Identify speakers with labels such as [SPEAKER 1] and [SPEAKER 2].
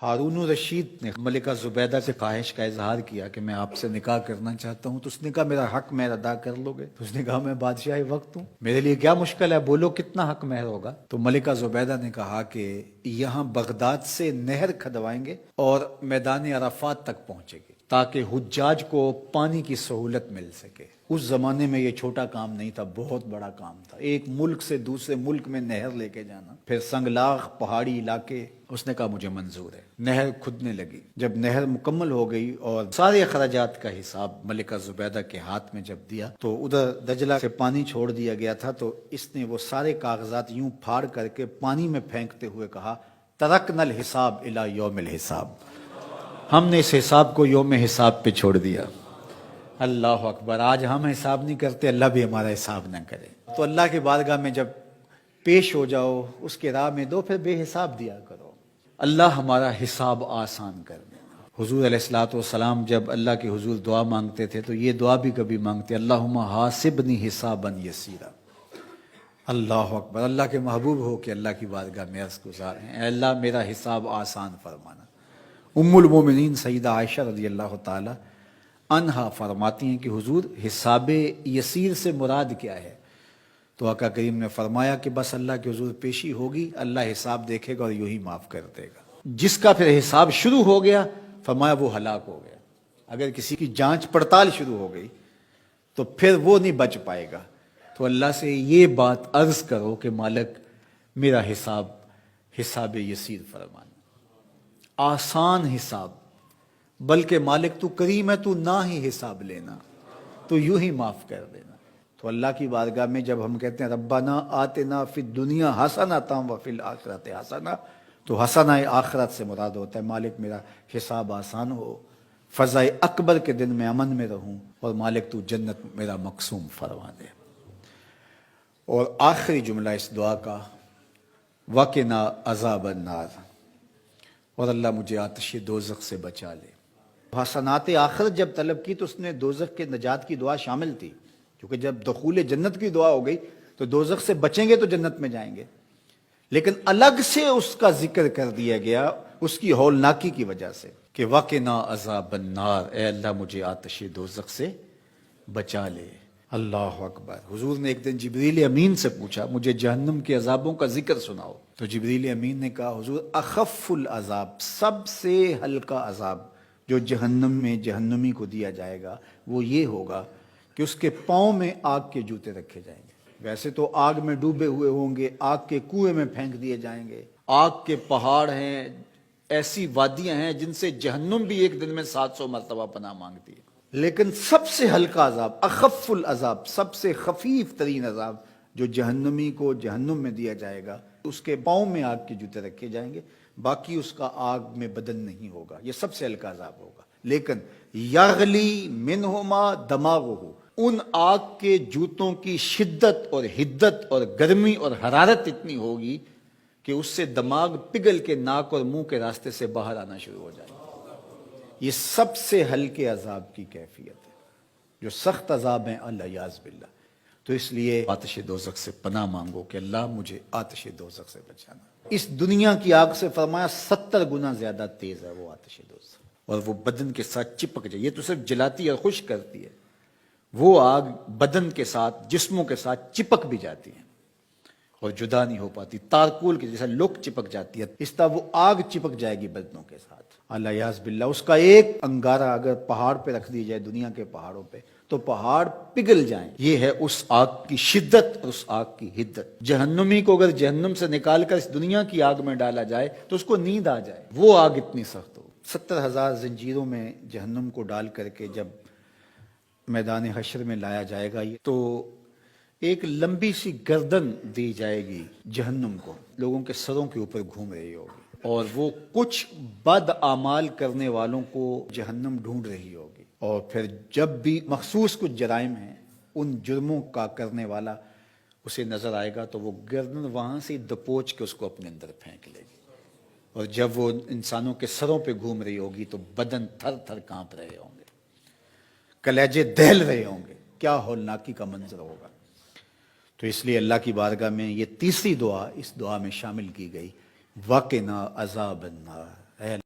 [SPEAKER 1] ہارون الرشید نے ملکہ زبیدہ سے خواہش کا اظہار کیا کہ میں آپ سے نکاح کرنا چاہتا ہوں، تو اس نے کہا میرا حق مہر ادا کر لو گے؟ تو اس نے کہا میں بادشاہ وقت ہوں، میرے لیے کیا مشکل ہے، بولو کتنا حق مہر ہوگا؟ تو ملکہ زبیدہ نے کہا کہ یہاں بغداد سے نہر کھدوائیں گے اور میدان عرفات تک پہنچے گی تاکہ حجاج کو پانی کی سہولت مل سکے۔ اس زمانے میں یہ چھوٹا کام نہیں تھا، بہت بڑا کام تھا، ایک ملک سے دوسرے ملک میں نہر لے کے جانا، پھر سنگلاخ پہاڑی علاقے۔ اس نے کہا مجھے منظور ہے۔ نہر کھدنے لگی، جب نہر مکمل ہو گئی اور سارے اخراجات کا حساب ملکہ زبیدہ کے ہاتھ میں جب دیا تو ادھر دجلہ سے پانی چھوڑ دیا گیا تھا، تو اس نے وہ سارے کاغذات یوں پھاڑ کر کے پانی میں پھینکتے ہوئے کہا ترکنا الحساب الی یوم الحساب، ہم نے اس حساب کو یوم حساب پہ چھوڑ دیا۔ اللہ اکبر! آج ہم حساب نہیں کرتے، اللہ بھی ہمارا حساب نہ کرے۔ تو اللہ کی بارگاہ میں جب پیش ہو جاؤ، اس کے راہ میں دو، پھر بے حساب دیا کرو، اللہ ہمارا حساب آسان کر دے۔ حضور علیہ الصلوۃ والسلام جب اللہ کے حضور دعا مانگتے تھے تو یہ دعا بھی کبھی مانگتے، اللہم حاسبنی حسابا یسیرا۔ اللہ اکبر! اللہ کے محبوب ہو کہ اللہ کی بارگاہ میں عرض گزار ہیں، اے اللہ میرا حساب آسان فرمانا۔ ام المومنین سیدہ عائشہ رضی اللہ تعالی عنہا فرماتی ہیں کہ حضور حساب یسیر سے مراد کیا ہے؟ تو آقا کریم نے فرمایا کہ بس اللہ کے حضور پیشی ہوگی، اللہ حساب دیکھے گا اور یوں ہی معاف کر دے گا۔ جس کا پھر حساب شروع ہو گیا فرمایا وہ ہلاک ہو گیا۔ اگر کسی کی جانچ پڑتال شروع ہو گئی تو پھر وہ نہیں بچ پائے گا۔ تو اللہ سے یہ بات عرض کرو کہ مالک میرا حساب یسیر فرمانا، آسان حساب، بلکہ مالک تو کریم ہے، تو نہ ہی حساب لینا، تو یوں ہی معاف کر دینا۔ تو اللہ کی بارگاہ میں جب ہم کہتے ہیں ربنا آتنا فی الدنیا حسنۃ وفی الآخرۃ حسنہ، تو حسنہ آخرت سے مراد ہوتا ہے مالک میرا حساب آسان ہو، فضائے اکبر کے دن میں امن میں رہوں، اور مالک تو جنت میرا مقسوم فرما دے۔ اور آخری جملہ اس دعا کا وقنا عذاب النار، اور اللہ مجھے آتش دوزخ سے بچا لے۔ حسنات آخرت جب طلب کی تو اس نے دوزخ کے نجات کی دعا شامل تھی، کیونکہ جب دخول جنت کی دعا ہو گئی تو دوزخ سے بچیں گے تو جنت میں جائیں گے، لیکن الگ سے اس کا ذکر کر دیا گیا اس کی ہولناکی کی وجہ سے کہ وقنا عذاب النار، اے اللہ مجھے آتش دوزخ سے بچا لے۔ اللہ اکبر! حضور نے ایک دن جبریل امین سے پوچھا مجھے جہنم کے عذابوں کا ذکر سناؤ، تو جبریل امین نے کہا حضور اخف العذاب، سب سے ہلکا عذاب جو جہنم میں جہنمی کو دیا جائے گا وہ یہ ہوگا کہ اس کے پاؤں میں آگ کے جوتے رکھے جائیں گے۔ ویسے تو آگ میں ڈوبے ہوئے ہوں گے، آگ کے کنویں میں پھینک دیے جائیں گے، آگ کے پہاڑ ہیں، ایسی وادیاں ہیں جن سے جہنم بھی ایک دن میں 700 مرتبہ پناہ مانگتی ہے، لیکن سب سے ہلکا عذاب، اخف العذاب، سب سے خفیف ترین عذاب جو جہنمی کو جہنم میں دیا جائے گا، اس کے پاؤں میں آگ کے جوتے رکھے جائیں گے، باقی اس کا آگ میں بدن نہیں ہوگا، یہ سب سے ہلکا عذاب ہوگا۔ لیکن یغلی منہما دماغہ، ان آگ کے جوتوں کی شدت اور حدت اور گرمی اور حرارت اتنی ہوگی کہ اس سے دماغ پگھل کے ناک اور منہ کے راستے سے باہر آنا شروع ہو جائے گا۔ یہ سب سے ہلکے عذاب کی کیفیت ہے، جو سخت عذاب ہیں الیاذ باللہ۔ تو اس لیے آتش دوزخ سے پناہ مانگو کہ اللہ مجھے آتش دوزخ سے بچانا۔ اس دنیا کی آگ سے فرمایا 70 گنا زیادہ تیز ہے وہ آتش دوزخ، اور وہ بدن کے ساتھ چپک جائے، یہ تو صرف جلاتی اور خشک کرتی ہے، وہ آگ بدن کے ساتھ جسموں کے ساتھ چپک بھی جاتی ہے اور جدا نہیں ہو پاتی، تارکول کی جیسا لوک چپک جاتی ہے، اس طرح وہ آگ چپک جائے گی بدنوں کے ساتھ الیاذ باللہ۔ اس کا ایک انگارہ اگر پہاڑ پہ رکھ دی جائے، دنیا کے پہاڑوں پہ، تو پہاڑ پگھل جائیں۔ یہ ہے اس آگ کی شدت اور اس آگ کی حدت۔ جہنمی کو اگر جہنم سے نکال کر اس دنیا کی آگ میں ڈالا جائے تو اس کو نیند آ جائے، وہ آگ اتنی سخت ہو۔ 70,000 زنجیروں میں جہنم کو ڈال کر کے جب میدان حشر میں لایا جائے گا تو ایک لمبی سی گردن دی جائے گی جہنم کو، لوگوں کے سروں کے اوپر گھوم رہی ہوگی، اور وہ کچھ بد اعمال کرنے والوں کو جہنم ڈھونڈ رہی ہوگی، اور پھر جب بھی مخصوص کچھ جرائم ہیں ان جرموں کا کرنے والا اسے نظر آئے گا تو وہ گردن وہاں سے دبوچ کے اس کو اپنے اندر پھینک لے گی، اور جب وہ انسانوں کے سروں پہ گھوم رہی ہوگی تو بدن تھر تھر کانپ رہے ہوں گے، کلیجے دہل رہے ہوں گے، کیا ہولناکی کا منظر ہوگا۔ تو اس لیے اللہ کی بارگاہ میں یہ تیسری دعا اس دعا میں شامل کی گئی، وقنا عذاب النار۔